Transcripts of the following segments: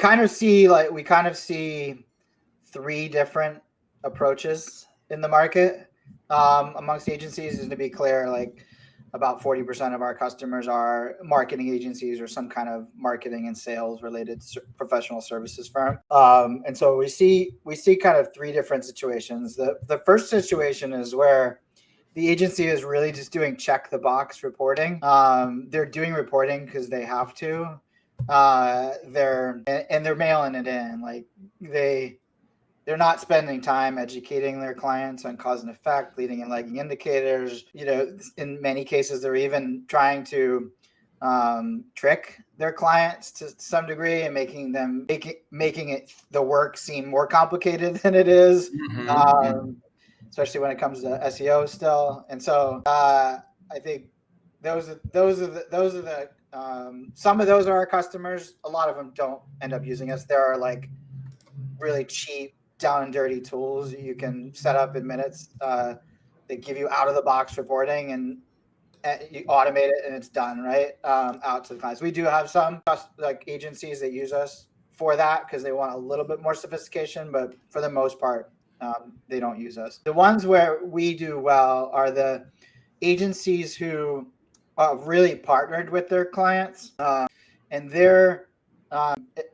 we kind of see three different approaches in the market amongst agencies. And to be clear, like about 40% of our customers are marketing agencies or some kind of marketing and sales related professional services firm. And so we see kind of three different situations. The first situation is where the agency is really just doing check the box reporting. They're doing reporting because they have to. They're mailing it in. Like they're not spending time educating their clients on cause and effect, leading and lagging indicators. In many cases, they're even trying to trick their clients to some degree and making it the work seem more complicated than it is. Especially when it comes to SEO still. And so I think those are the some of those are our customers. A lot of them don't end up using us. There are like really cheap, down and dirty tools you can set up in minutes that give you out of the box reporting, and you automate it and it's done right out to the clients. We do have some like agencies that use us for that because they want a little bit more sophistication, but for the most part, they don't use us. The ones where we do well are the agencies who really partnered with their clients, and they're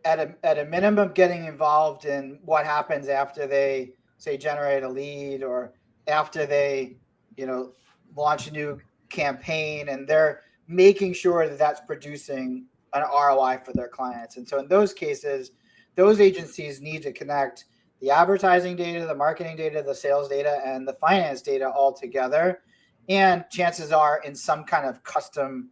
at a minimum getting involved in what happens after they say generate a lead or after they launch a new campaign, and they're making sure that that's producing an ROI for their clients. And so in those cases, those agencies need to connect the advertising data, the marketing data, the sales data, and the finance data all together. And chances are in some kind of custom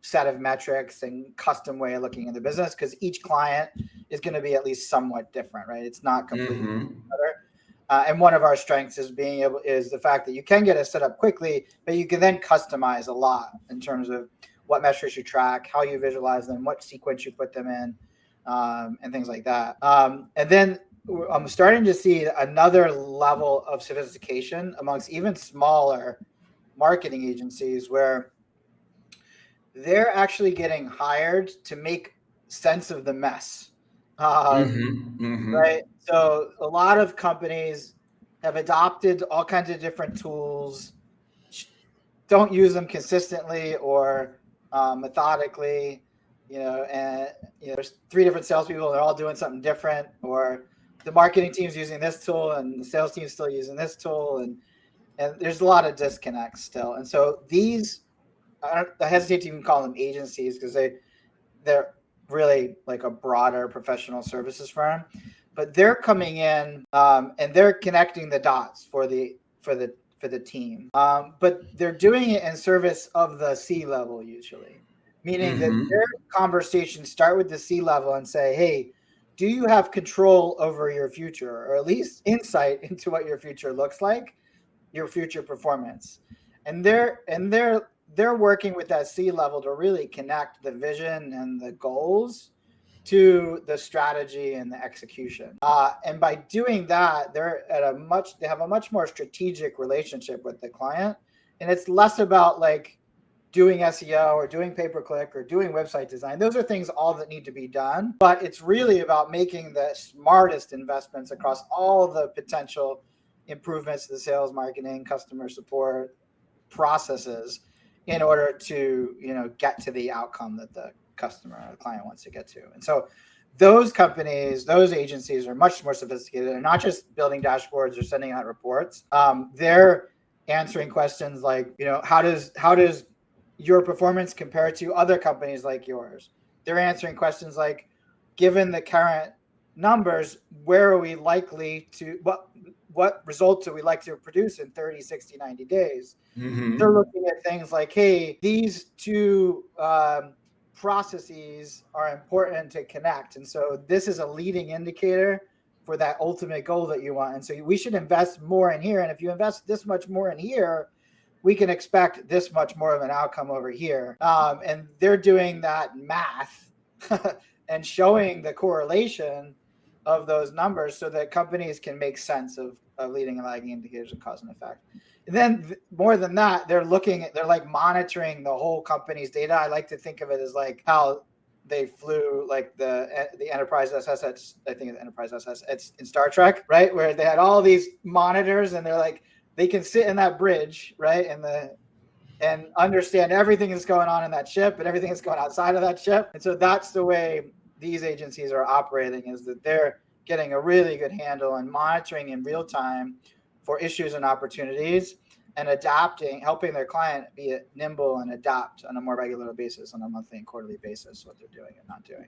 set of metrics and custom way of looking at the business, because each client is going to be at least somewhat different, right? It's not completely better. And one of our strengths is the fact that you can get it set up quickly, but you can then customize a lot in terms of what metrics you track, how you visualize them, what sequence you put them in, and things like that. And then I'm starting to see another level of sophistication amongst even smaller marketing agencies where they're actually getting hired to make sense of the mess. Right. So a lot of companies have adopted all kinds of different tools, don't use them consistently or methodically, and there's three different salespeople, they're all doing something different, or the marketing team's using this tool and the sales team's still using this tool. And there's a lot of disconnects still. And so I hesitate to even call them agencies because they're really like a broader professional services firm, but they're coming in and they're connecting the dots for the team. But they're doing it in service of the C-level usually, meaning that their conversations start with the C-level and say, hey, do you have control over your future, or at least insight into what your future looks like, your future performance? And they're working with that C-level to really connect the vision and the goals to the strategy and the execution. And by doing that, they have a much more strategic relationship with the client. And it's less about like doing SEO or doing pay-per-click or doing website design. Those are things all that need to be done, but it's really about making the smartest investments across all the potential improvements to the sales, marketing, customer support processes in order to get to the outcome that the customer or the client wants to get to. And so those companies, those agencies are much more sophisticated. They're not just building dashboards or sending out reports. They're answering questions like, how does your performance compare to other companies like yours? They're answering questions like, given the current numbers, where are we likely to, what results are we like to produce in 30, 60, 90 days? They're looking at things like, hey, these two processes are important to connect. And so this is a leading indicator for that ultimate goal that you want. And so we should invest more in here. And if you invest this much more in here, we can expect this much more of an outcome over here. And they're doing that math and showing the correlation of those numbers so that companies can make sense of leading and lagging indicators of cause and effect. And then more than that, they're like monitoring the whole company's data. I like to think of it as like how they flew like the Enterprise SS. I think it's Enterprise SS. It's in Star Trek, right? Where they had all these monitors, and they're like they can sit in that bridge, right, and understand everything that's going on in that ship and everything that's going outside of that ship. And so that's the way these agencies are operating, is that they're getting a really good handle on monitoring in real time for issues and opportunities, and adapting, helping their client be nimble and adapt on a more regular basis, on a monthly and quarterly basis, what they're doing and not doing.